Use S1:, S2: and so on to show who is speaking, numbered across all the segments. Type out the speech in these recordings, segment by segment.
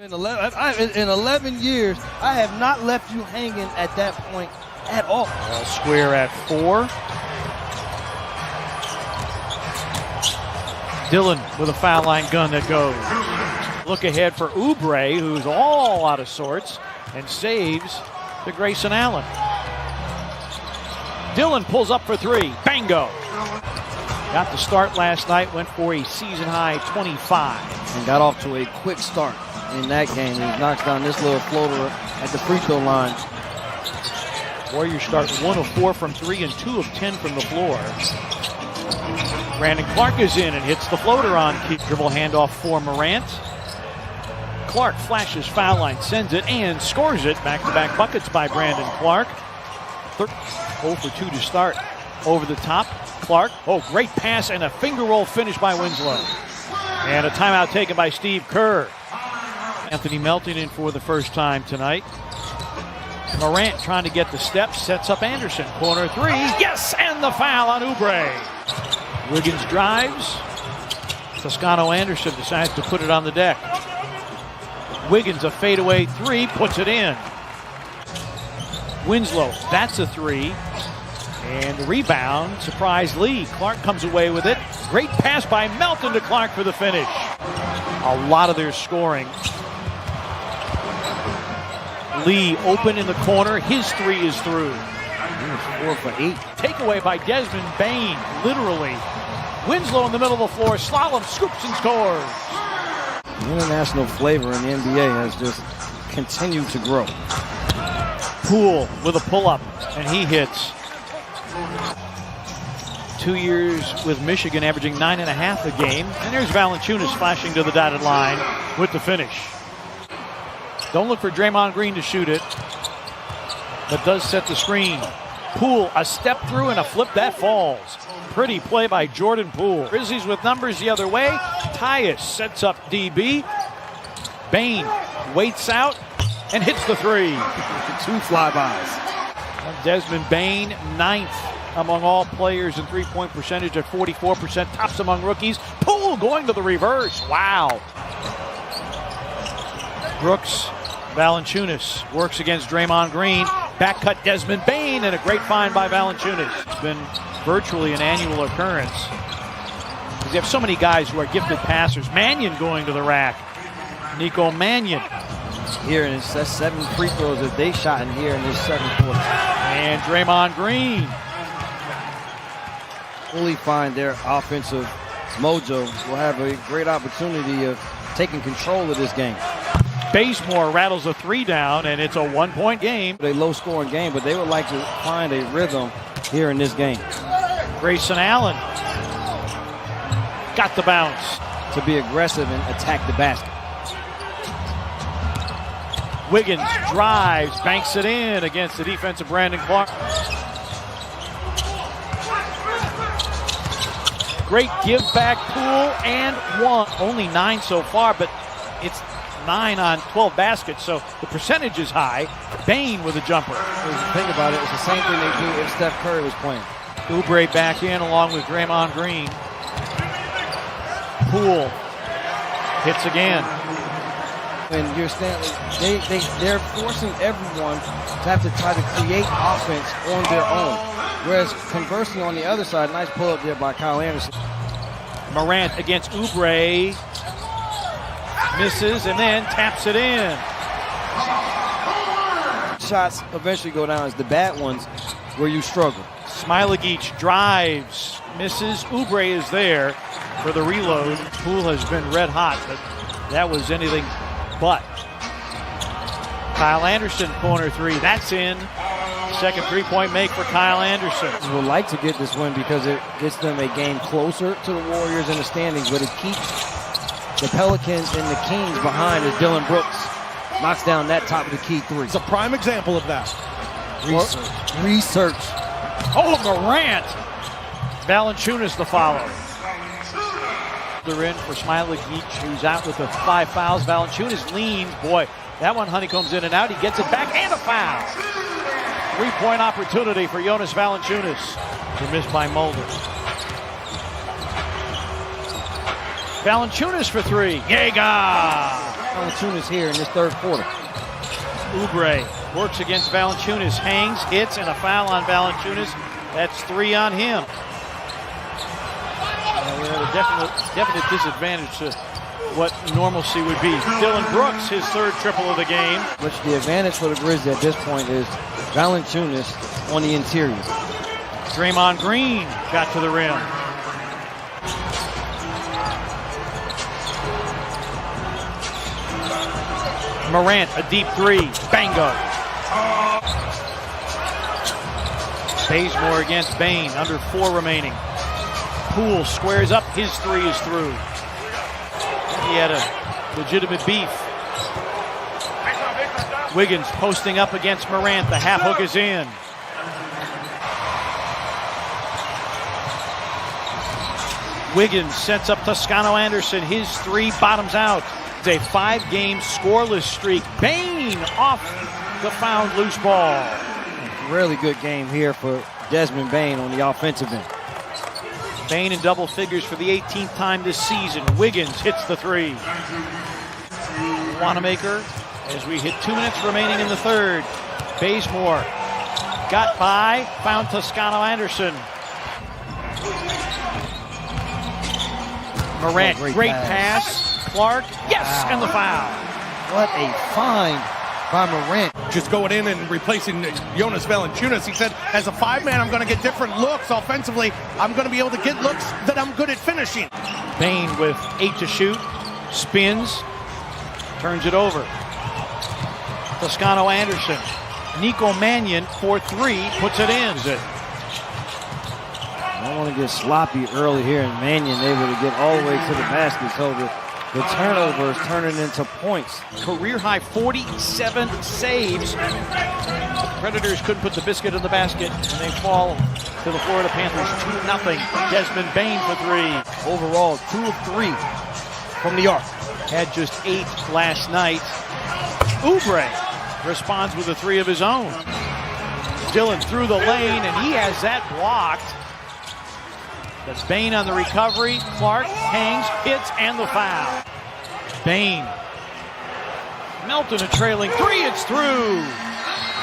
S1: In 11 years, I have not left you hanging at that point at all.
S2: Square at 4. Dillon with a foul line gun that goes. Look ahead for Oubre, who's all out of sorts, and saves to Grayson Allen. Dillon pulls up for 3. Bango. Got the start last night, went for a season-high 25.
S1: And got off to a quick start in that game. He knocks down this little floater at the free throw line.
S2: Warriors start 1 of 4 from 3 and 2 of 10 from the floor. Brandon Clark is in and hits the floater on key. Dribble handoff for Morant. Clark flashes foul line, sends it, and scores it. Back-to-back buckets by Brandon Clark. 0 for 2 to start. Over the top, Clark. Oh, great pass and a finger roll finish by Winslow. And a timeout taken by Steve Kerr. Anthony Melton in for the first time tonight. Morant trying to get the steps, sets up Anderson. Corner 3, yes, and the foul on Oubre. Wiggins drives. Toscano-Anderson decides to put it on the deck. Wiggins, a fadeaway 3, puts it in. Winslow, that's a 3. And the rebound, surprise Lee. Clark comes away with it. Great pass by Melton to Clark for the finish. A lot of their scoring. Lee open in the corner. His 3 is through.
S1: 4 for 8.
S2: Takeaway by Desmond Bane, literally. Winslow in the middle of the floor. Slalom scoops and scores.
S1: The international flavor in the NBA has just continued to grow.
S2: Poole with a pull-up, and he hits. 2 years with Michigan, averaging 9.5 a game. And there's Valanciunas flashing to the dotted line with the finish. Don't look for Draymond Green to shoot it, but does set the screen. Poole, a step through and a flip that falls. Pretty play by Jordan Poole. Grizzlies with numbers the other way. Tyus sets up DB. Bane waits out and hits the 3.
S1: 2 flybys.
S2: Desmond Bane, 9th among all players in three-point percentage at 44%, tops among rookies. Poole going to the reverse. Wow. Brooks, Valanciunas works against Draymond Green. Back cut Desmond Bane, and a great find by Valanciunas. It's been virtually an annual occurrence. You have so many guys who are gifted passers. Mannion going to the rack. Nico Mannion.
S1: Here, and that's 7 free throws that they shot in here in this second quarter.
S2: And Draymond Green.
S1: Fully find their offensive mojo. Will have a great opportunity of taking control of this game.
S2: Bazemore rattles a 3 down, and it's a 1-point game.
S1: A low-scoring game, but they would like to find a rhythm here in this game.
S2: Grayson Allen got the bounce.
S1: To be aggressive and attack the basket.
S2: Wiggins drives, banks it in against the defensive Brandon Clark. Great give back, Poole, and 1. Only 9 so far, but it's 9 on 12 baskets, so the percentage is high. Bane with a jumper.
S1: Think about it, it's the same thing they do if Steph Curry was playing.
S2: Oubre back in along with Draymond Green. Poole hits again.
S1: And you're standing, they're forcing everyone to have to try to create offense on their own. Whereas conversely on the other side, nice pull up there by Kyle Anderson.
S2: Morant against Oubre. Misses and then taps it in.
S1: Shots eventually go down as the bad ones where you struggle.
S2: Smailagic drives, misses. Oubre is there for the reload. Poole has been red hot, but that was anything but. Kyle Anderson, corner 3, that's in. Second three-point make for Kyle Anderson.
S1: We would like to get this win because it gets them a game closer to the Warriors in the standings, but it keeps the Pelicans and the Kings behind as Dillon Brooks knocks down that top of the key 3.
S3: It's a prime example of that.
S1: Research.
S2: Oh, Morant. Valanciunas the follow. They're in for Smailagic, who's out with the 5 fouls. Valanciunas leans. Boy, that one honeycombs in and out. He gets it back and a foul. 3-point opportunity for Jonas Valanciunas. They're missed by Mulder. Valanciunas for 3. Jaeger!
S1: Valanciunas here in this third quarter.
S2: Oubre works against Valanciunas, hangs, hits, and a foul on Valanciunas. That's 3 on him. We're at a definite disadvantage to what normalcy would be. Dylan Brooks, his third triple of the game.
S1: Which the advantage for the Grizzlies at this point is Valanciunas on the interior.
S2: Draymond Green got to the rim. Morant, a deep 3. Bango. Bazemore against Bane, under 4 remaining. Poole squares up, his 3 is through. He had a legitimate beef. Wiggins posting up against Morant, the half hook is in. Wiggins sets up Toscano Anderson, his 3 bottoms out. It's a 5-game scoreless streak. Bane off the found loose ball.
S1: Really good game here for Desmond Bane on the offensive end.
S2: Bane in double figures for the 18th time this season. Wiggins hits the 3. y2mate as we hit 2 minutes remaining in the third. Bazemore got by, found Toscano Anderson. Morant, great pass. Clark, yes, wow. And the foul.
S1: What a find by Morant.
S3: Just going in and replacing Jonas Valanciunas. He said, as a 5-man, I'm going to get different looks offensively. I'm going to be able to get looks that I'm good at finishing.
S2: Bane with 8 to shoot, spins, turns it over. Toscano Anderson, Nico Mannion for 3, puts it in.
S1: I don't want to get sloppy early here, and Mannion able to get all the way to the basket, so the turnover is turning into points.
S2: Career high 47 saves. The Predators couldn't put the biscuit in the basket, and they fall to the Florida Panthers 2-0. Desmond Bane for 3.
S1: Overall, 2 of 3 from New York.
S2: Had just 8 last night. Oubre responds with a 3 of his own. Dylan through the lane, and he has that blocked. That's Bane on the recovery. Clark hangs, hits, and the foul. Bane. Melton a trailing 3. It's through.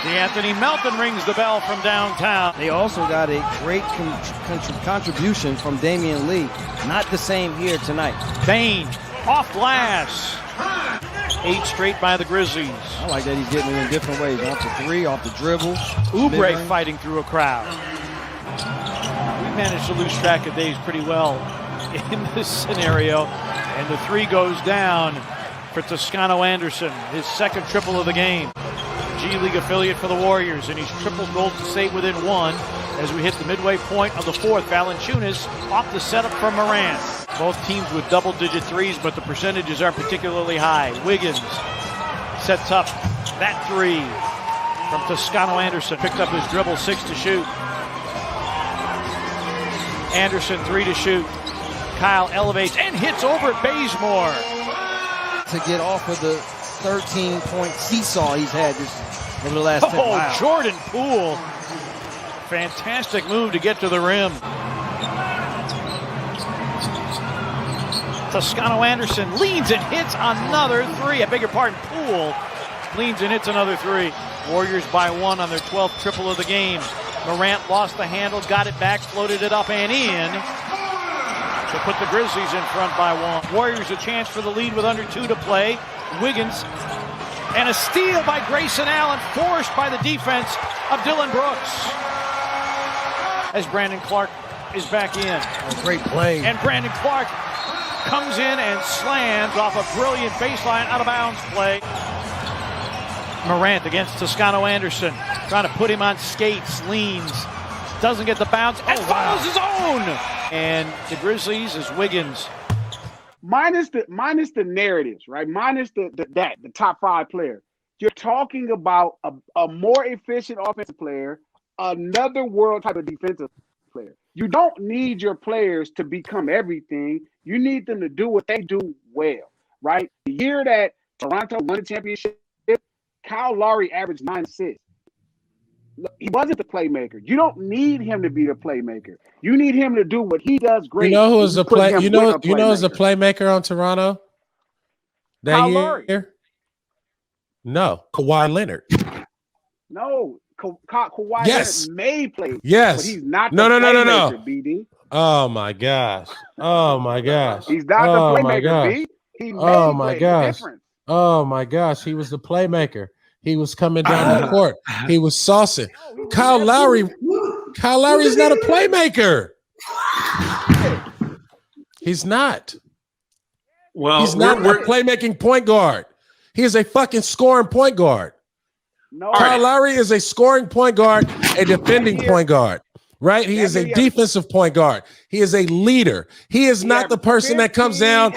S2: D'Anthony Melton rings the bell from downtown.
S1: They also got a great contribution from Damian Lee. Not the same here tonight.
S2: Bane off glass. 8 straight by the Grizzlies.
S1: I like that he's getting it in different ways. Off the 3, off the dribble.
S2: Oubre fighting through a crowd. We managed to lose track of days pretty well in this scenario. And the 3 goes down for Toscano Anderson, his 2nd triple of the game. G League affiliate for the Warriors, and he's tripled Golden State within 1 as we hit the midway point of the 4th. Valanciunas off the setup from Morant. Both teams with double-digit 3s, but the percentages aren't particularly high. Wiggins sets up that 3 from Toscano Anderson. Picked up his dribble, 6 to shoot. Anderson, 3 to shoot. Kyle elevates and hits over at Bazemore.
S1: To get off of the 13-point seesaw he's had over the last 10. Wow.
S2: Jordan Poole. Fantastic move to get to the rim. Toscano Anderson leans and hits another 3. I beg your pardon, Poole leans and hits another 3. Warriors by 1 on their 12th triple of the game. Morant lost the handle, got it back, floated it up and in to put the Grizzlies in front by 1. Warriors a chance for the lead with under 2 to play. Wiggins and a steal by Grayson Allen, forced by the defense of Dylan Brooks. As Brandon Clark is back in.
S1: A great play.
S2: And Brandon Clark comes in and slams off a brilliant baseline out of bounds play. Morant against Toscano Anderson, trying to put him on skates, leans, doesn't get the bounce, and follows his own. And the Grizzlies is Wiggins.
S4: Minus the narratives, right? Minus the top 5 player. You're talking about a more efficient offensive player, another world type of defensive player. You don't need your players to become everything. You need them to do what they do well, right? The year that Toronto won the championship, Kyle Lowry averaged 9 assists. He wasn't the playmaker. You don't need him to be the playmaker. You need him to do what he does great.
S5: You know who is a play? You know who's a playmaker on Toronto? that
S4: Kyle
S5: year?
S4: Lowry.
S5: No, Kawhi Leonard.
S4: No, Kawhi
S5: Yes.
S4: Leonard may play.
S5: Yes.
S4: But he's not
S5: No,
S4: the
S5: no, no, no,
S4: playmaker,
S5: no.
S4: BD.
S5: Oh my gosh. Oh my gosh.
S4: He's not
S5: Oh
S4: the
S5: my
S4: playmaker,
S5: gosh.
S4: B. He may
S5: Oh my
S4: play.
S5: gosh.
S4: Difference.
S5: Oh my gosh. He was the playmaker. He was coming down the court. He was saucing. Kyle Lowry is not a playmaker. He's not.
S6: Well,
S5: He's not a playmaking point guard. He is a fucking scoring point guard.
S4: No.
S5: Kyle Lowry is a scoring point guard, a defending point guard, right? He is a defensive point guard. He is a leader. He is not the person that comes down